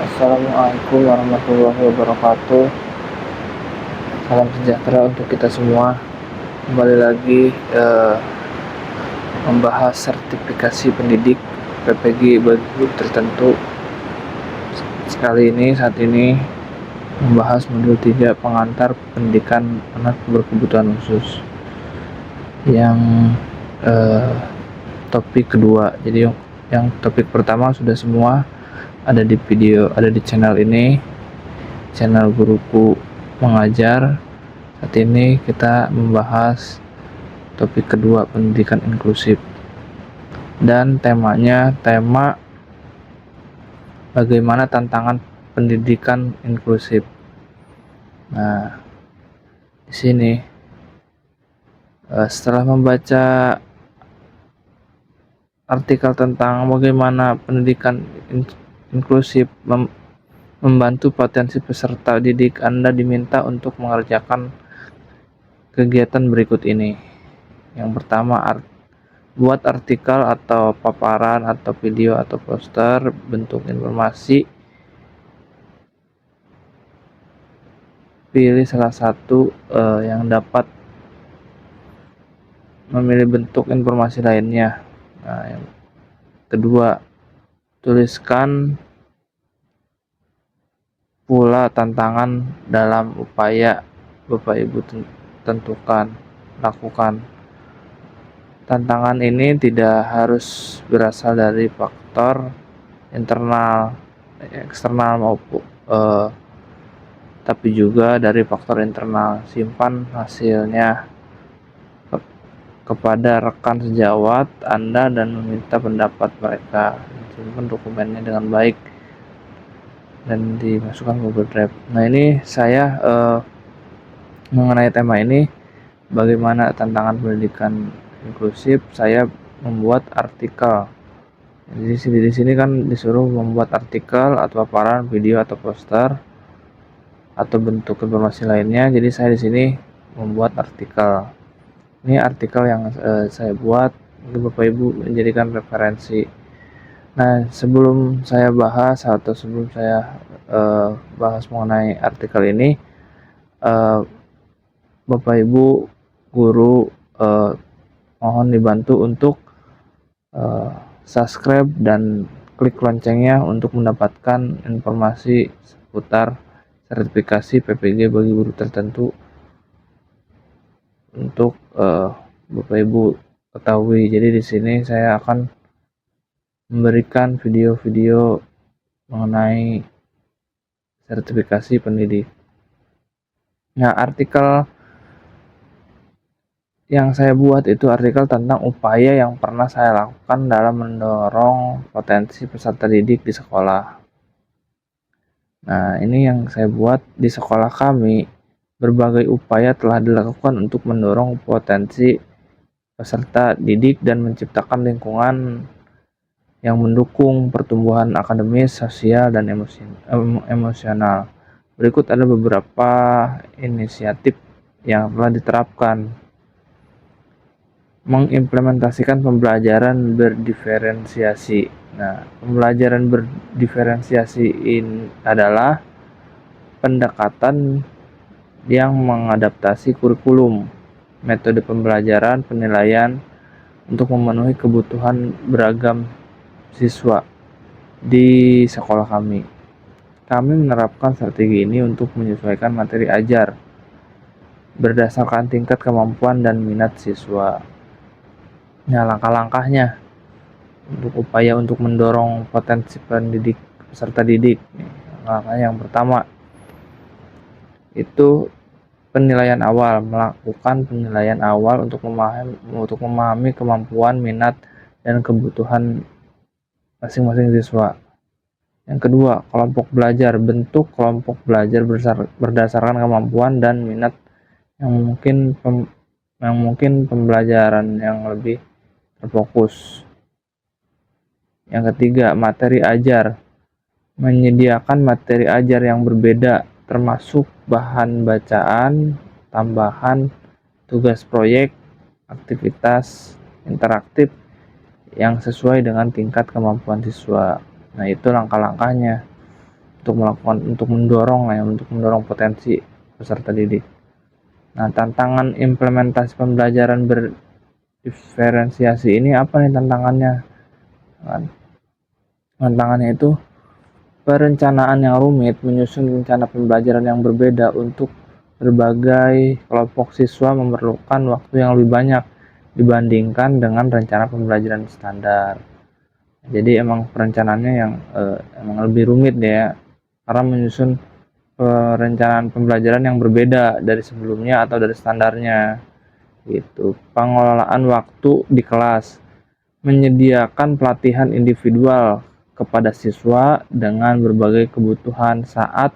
Assalamualaikum warahmatullahi wabarakatuh. Salam sejahtera untuk kita semua. Kembali lagi membahas sertifikasi pendidik PPG bagi guru tertentu. Saat ini membahas modul 3 pengantar pendidikan anak berkebutuhan khusus. Yang topik kedua. Jadi yang topik pertama sudah semua ada di channel ini, channel Guruku Mengajar. Saat ini kita membahas topik kedua, pendidikan inklusif, dan tema bagaimana tantangan pendidikan inklusif. Nah, di sini setelah membaca artikel tentang bagaimana pendidikan inklusif membantu potensi peserta didik, Anda diminta untuk mengerjakan kegiatan berikut ini. Yang pertama, buat artikel atau paparan atau video atau poster bentuk informasi. Pilih salah satu yang dapat memilih bentuk informasi lainnya. Nah, yang kedua, tuliskan pula tantangan dalam upaya Bapak Ibu lakukan. Tantangan ini tidak harus berasal dari faktor eksternal maupun tapi juga dari faktor internal. Simpan hasilnya kepada rekan sejawat Anda dan meminta pendapat mereka. Simpan dokumennya dengan baik dan dimasukkan ke Google Drive. Nah, ini saya mengenai tema ini, bagaimana tantangan pendidikan inklusif, saya membuat artikel. Jadi di sini kan disuruh membuat artikel atau paparan, video atau poster atau bentuk informasi lainnya. Jadi saya di sini membuat artikel. Ini artikel yang saya buat, mungkin Bapak Ibu menjadikan referensi. Nah, sebelum saya bahas bahas mengenai artikel ini, Bapak Ibu guru mohon dibantu untuk subscribe dan klik loncengnya untuk mendapatkan informasi seputar sertifikasi PPG bagi guru tertentu untuk Bapak Ibu ketahui. Jadi di sini saya akan memberikan video-video mengenai sertifikasi pendidik. Nah, artikel yang saya buat itu artikel tentang upaya yang pernah saya lakukan dalam mendorong potensi peserta didik di sekolah. Nah, ini yang saya buat di sekolah kami. Berbagai upaya telah dilakukan untuk mendorong potensi peserta didik dan menciptakan lingkungan yang mendukung pertumbuhan akademis, sosial, dan emosional. Berikut ada beberapa inisiatif yang telah diterapkan. Mengimplementasikan pembelajaran berdiferensiasi. Nah, pembelajaran berdiferensiasi ini adalah pendekatan yang mengadaptasi kurikulum, metode pembelajaran, penilaian untuk memenuhi kebutuhan beragam siswa di sekolah kami. Kami menerapkan strategi ini untuk menyesuaikan materi ajar berdasarkan tingkat kemampuan dan minat siswa. Nah, langkah-langkahnya untuk upaya untuk mendorong potensi peserta didik. Langkah yang pertama itu penilaian awal, melakukan penilaian awal untuk memahami kemampuan, minat, dan kebutuhan masing-masing siswa. Yang kedua, kelompok belajar. Bentuk kelompok belajar berdasarkan kemampuan dan minat yang mungkin pembelajaran yang lebih terfokus. Yang ketiga, materi ajar. Menyediakan materi ajar yang berbeda, termasuk bahan bacaan, tambahan, tugas proyek, aktivitas interaktif yang sesuai dengan tingkat kemampuan siswa. Nah, itu langkah-langkahnya. untuk mendorong potensi peserta didik. Nah, tantangan implementasi pembelajaran berdiferensiasi ini apa nih tantangannya? Tantangannya itu perencanaan yang rumit, menyusun rencana pembelajaran yang berbeda untuk berbagai kelompok siswa memerlukan waktu yang lebih banyak dibandingkan dengan rencana pembelajaran standar. Jadi emang perencanaannya yang emang lebih rumit ya, karena menyusun perencanaan pembelajaran yang berbeda dari sebelumnya atau dari standarnya. Gitu. Pengelolaan waktu di kelas, menyediakan pelatihan individual kepada siswa dengan berbagai kebutuhan saat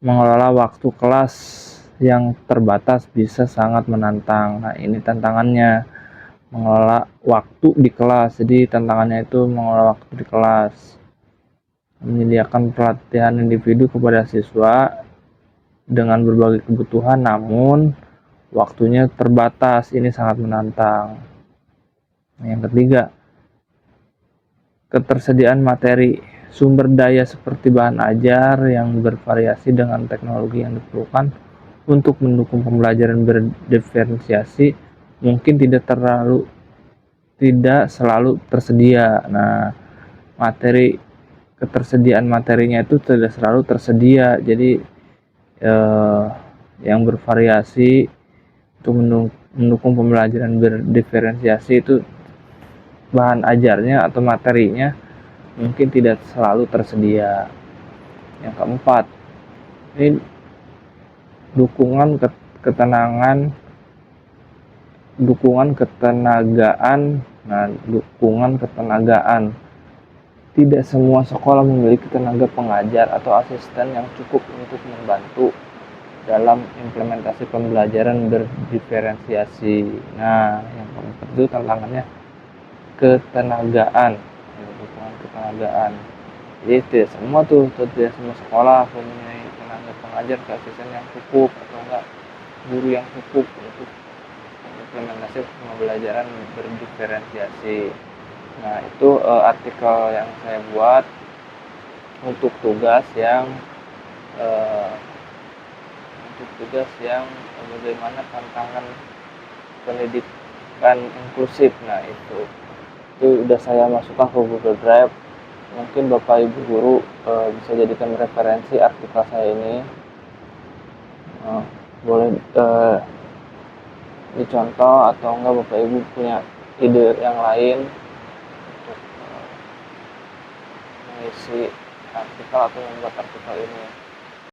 mengelola waktu kelas yang terbatas bisa sangat menantang. Nah, ini tantangannya, mengelola waktu di kelas. Jadi tantangannya itu mengelola waktu di kelas. Menyediakan pelatihan individu kepada siswa dengan berbagai kebutuhan namun waktunya terbatas. Ini sangat menantang. Yang ketiga, ketersediaan materi, sumber daya seperti bahan ajar yang bervariasi dengan teknologi yang diperlukan untuk mendukung pembelajaran berdiferensiasi mungkin tidak selalu tersedia. Nah, ketersediaan materinya itu tidak selalu tersedia. Jadi yang bervariasi untuk mendukung pembelajaran berdiferensiasi itu bahan ajarnya atau materinya mungkin tidak selalu tersedia. Yang keempat, ini dukungan ketenagaan. Nah, dukungan ketenagaan. Tidak semua sekolah memiliki tenaga pengajar atau asisten yang cukup untuk membantu dalam implementasi pembelajaran berdiferensiasi. Nah, yang keempat itu tantangannya ketenagaan, dukungan ketenagaan. Jadi tidak semua sekolah mempunyai tenaga pengajar atau asisten yang cukup atau enggak guru yang cukup untuk implementasi pembelajaran berdiferensiasi. Nah, itu artikel yang saya buat untuk tugas yang bagaimana tantangan pendidikan inklusif. Nah, itu udah saya masukkan ke Google Drive. Mungkin Bapak Ibu guru bisa jadikan referensi artikel saya ini. Boleh dicontoh atau enggak Bapak Ibu punya ide yang lain untuk mengisi artikel atau membuat artikel ini.